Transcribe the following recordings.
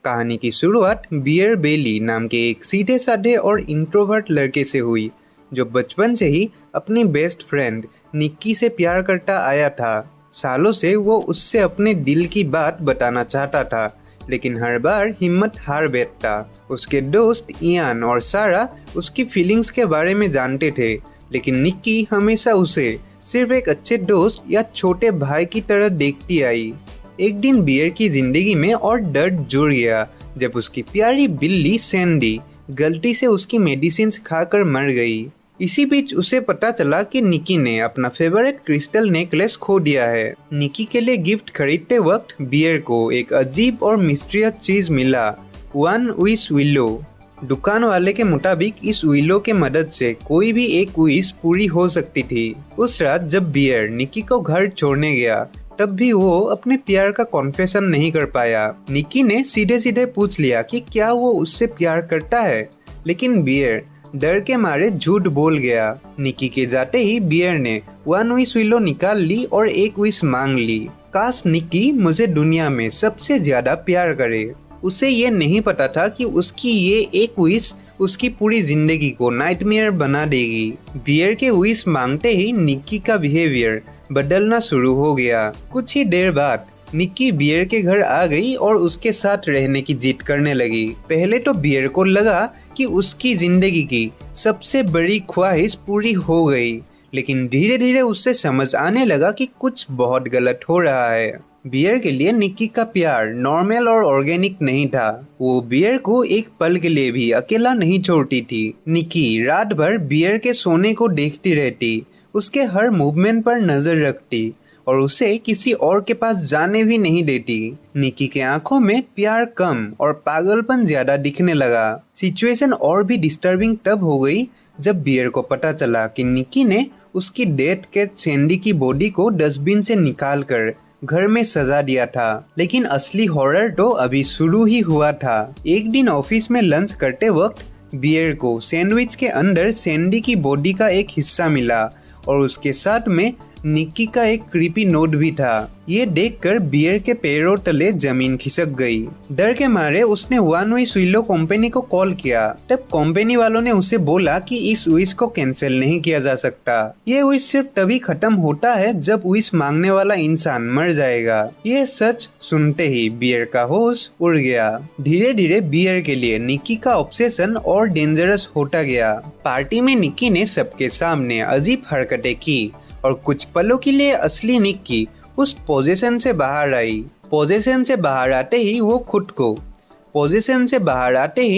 कहानी की शुरुआत बियर बेली नाम के एक सीधे साधे और इंट्रोवर्ट लड़के से हुई जो बचपन से ही अपनी बेस्ट फ्रेंड निक्की से प्यार करता आया था। सालों से वो उससे अपने दिल की बात बताना चाहता था, लेकिन हर बार हिम्मत हार बैठता। उसके दोस्त इयान और सारा उसकी फीलिंग्स के बारे में जानते थे, लेकिन निक्की हमेशा उसे सिर्फ एक अच्छे दोस्त या छोटे भाई की तरह देखती आई। एक दिन बियर की जिंदगी में और दर्द जुड़ गया जब उसकी प्यारी बिल्ली सैंडी गलती से उसकी मेडिसिन खाकर मर गई। इसी बीच उसे पता चला कि निक्की ने अपना फेवरेट क्रिस्टल नेकलेस खो दिया है। निक्की के लिए गिफ्ट खरीदते वक्त बियर को एक अजीब और मिस्टीरियस चीज मिला, वन विश विलो। दुकान वाले के मुताबिक इस विलो के मदद से कोई भी एक विश पूरी हो सकती थी। उस रात जब बियर निक्की को घर छोड़ने गया तब भी वो अपने प्यार का कॉन्फेशन नहीं कर पाया। निक्की ने सीधे सीधे पूछ लिया कि क्या वो उससे प्यार करता है, लेकिन बियर डर के मारे झूठ बोल गया। निक्की के जाते ही बियर ने वन विश विलो निकाल ली और एक विश मांग ली, काश निक्की मुझे दुनिया में सबसे ज्यादा प्यार करे। उसे ये नहीं पता था कि उसकी ये एक विश उसकी पूरी जिंदगी को नाइटमेयर बना देगी। बियर के विश मांगते ही निक्की का बिहेवियर बदलना शुरू हो गया। कुछ ही देर बाद निक्की बियर के घर आ गई और उसके साथ रहने की जिद करने लगी। पहले तो बियर को लगा कि उसकी जिंदगी की सबसे बड़ी ख्वाहिश पूरी हो गई, लेकिन धीरे धीरे उससे समझ आने लगा कि कुछ बहुत गलत हो रहा है। बियर के लिए निक्की का प्यार नॉर्मल और ऑर्गेनिक नहीं था। वो बियर को एक पल के लिए भी अकेला नहीं छोड़ती थी। निक्की रात भर बियर के सोने को देखती रहती, उसके हर मूवमेंट पर नजर रखती और उसे किसी और के पास जाने भी नहीं देती। निक्की के आंखों में प्यार कम और पागलपन ज्यादा दिखने लगा। सिचुएशन और भी डिस्टर्बिंग तब हो गई जब बियर को पता चला कि निक्की ने उसकी डेड कैट सैंडी की बॉडी को डस्टबिन से निकाल कर घर में सजा दिया था। लेकिन असली हॉरर तो अभी शुरू ही हुआ था। एक दिन ऑफिस में लंच करते वक्त बियर को सैंडविच के अंदर सैंडी की बॉडी का एक हिस्सा मिला और उसके साथ में निक्की का एक क्रीपी नोट भी था। ये देखकर बियर के पैरों तले जमीन खिसक गई। डर के मारे उसने वन विश विलो कंपनी को कॉल किया। तब कंपनी वालों ने उसे बोला कि इस विश को कैंसिल नहीं किया जा सकता। ये विश सिर्फ तभी खत्म होता है जब विश मांगने वाला इंसान मर जाएगा। ये सच सुनते ही बियर का होश उड़ गया। धीरे धीरे बियर के लिए निक्की का ऑब्सेशन और डेंजरस होता गया। पार्टी में निक्की ने सबके सामने अजीब हरकतें की और कुछ पलों के लिए असली निक्की उस पोजीशन से बाहर आई। पोजीशन से बाहर आते ही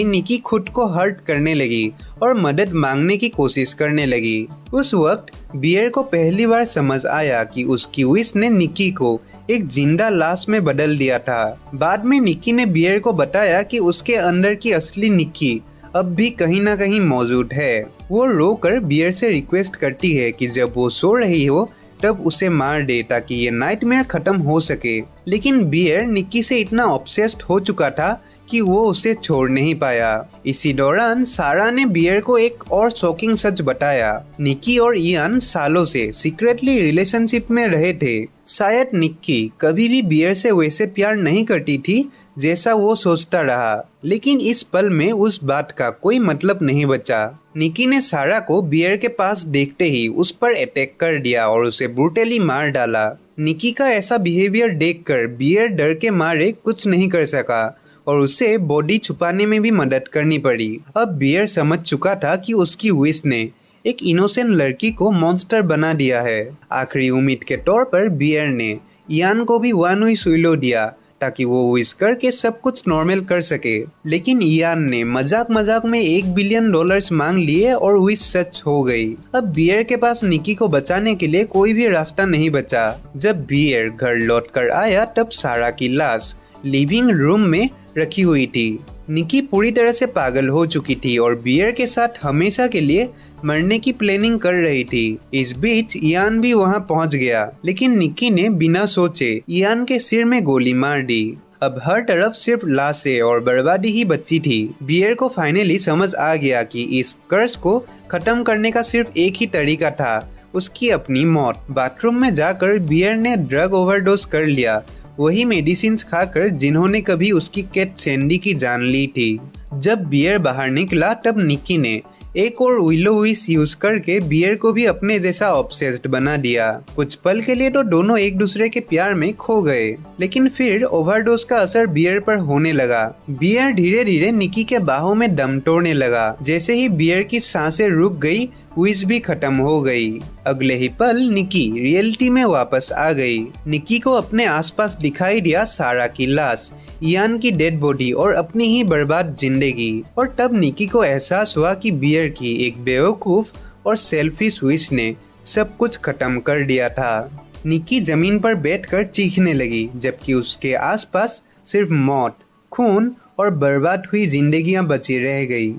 निक्की खुद को हर्ट करने लगी और मदद मांगने की कोशिश करने लगी। उस वक्त बियर को पहली बार समझ आया कि उसकी विश ने निक्की को एक जिंदा लाश में बदल दिया था। बाद में निक्की ने बियर को बताया कि उसके अंदर की असली निक्की अब भी कहीं ना कहीं मौजूद है। वो रोकर बियर से रिक्वेस्ट करती है कि जब वो सो रही हो तब उसे मार दे ताकि ये नाइटमेयर खत्म हो सके। लेकिन बियर निक्की से इतना ऑब्सेस्ड हो चुका था कि वो उसे छोड़ नहीं पाया। इसी दौरान सारा ने बियर को एक और शॉकिंग सच बताया। निक्की और इयान सालों से सीक्रेटली रिलेशनशिप में रहे थे। शायद निक्की कभी भी बियर से वैसे प्यार नहीं करती थी जैसा वो सोचता रहा, लेकिन इस पल में उस बात का कोई मतलब नहीं बचा। निक्की ने सारा को बियर के पास देखते ही उस पर अटैक कर दिया और उसे ब्रूटली मार डाला। निक्की का ऐसा बिहेवियर देखकर बियर डर के मारे कुछ नहीं कर सका और उसे बॉडी छुपाने में भी मदद करनी पड़ी। अब बियर समझ चुका था कि उसकी विश ने एक इनोसेंट लड़की को मॉन्स्टर बना दिया है। आखिरी उम्मीद के तौर पर बियर ने इयान को भी वन विश विलो दिया ताकि वो विश करके सब कुछ नॉर्मल कर सके। लेकिन इयान ने मजाक मजाक में $1 बिलियन मांग लिए और विश सच हो गई। अब बियर के पास निक्की को बचाने के लिए कोई भी रास्ता नहीं बचा। जब बियर घर लौट कर आया तब सारा की लाश लिविंग रूम में रखी हुई थी। निक्की पूरी तरह से पागल हो चुकी थी और बियर के साथ हमेशा के लिए मरने की प्लानिंग कर रही थी। इस बीच इयान भी वहां पहुंच गया, लेकिन निक्की ने बिना सोचे इयान के सिर में गोली मार दी। अब हर तरफ सिर्फ लाशें और बर्बादी ही बची थी। बियर को फाइनली समझ आ गया कि इस कर्स को खत्म करने का सिर्फ एक ही तरीका था, उसकी अपनी मौत। बाथरूम में जाकर बियर ने ड्रग ओवरडोज कर लिया वही मेडिसिन्स खाकर जिन्होंने कभी उसकी कैट सैंडी की जान ली थी। जब बियर बाहर निकला तब निक्की ने एक और विलो विश यूज करके बियर को भी अपने जैसा ऑब्सेस्ड बना दिया। कुछ पल के लिए तो दोनों एक दूसरे के प्यार में खो गए, लेकिन फिर ओवरडोज का असर बियर पर होने लगा। बियर धीरे धीरे निक्की के बाहों में दम तोड़ने लगा। जैसे ही बियर की सांसें रुक गई, विश भी खत्म हो गई। अगले ही पल निक्की रियलिटी में वापस आ गई। निक्की को अपने आसपास दिखाई दिया सारा की लाश, इयान की डेड बॉडी और अपनी ही बर्बाद जिंदगी। और तब निक्की को एहसास हुआ कि बियर की एक बेवकूफ और सेल्फिश विश ने सब कुछ खत्म कर दिया था। निक्की जमीन पर बैठकर चीखने लगी, जबकि उसके आसपास सिर्फ मौत, खून और बर्बाद हुई जिंदगियां बची रह गई।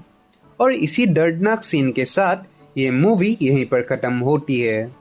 और इसी दर्दनाक सीन के साथ ये मूवी यहीं पर खत्म होती है।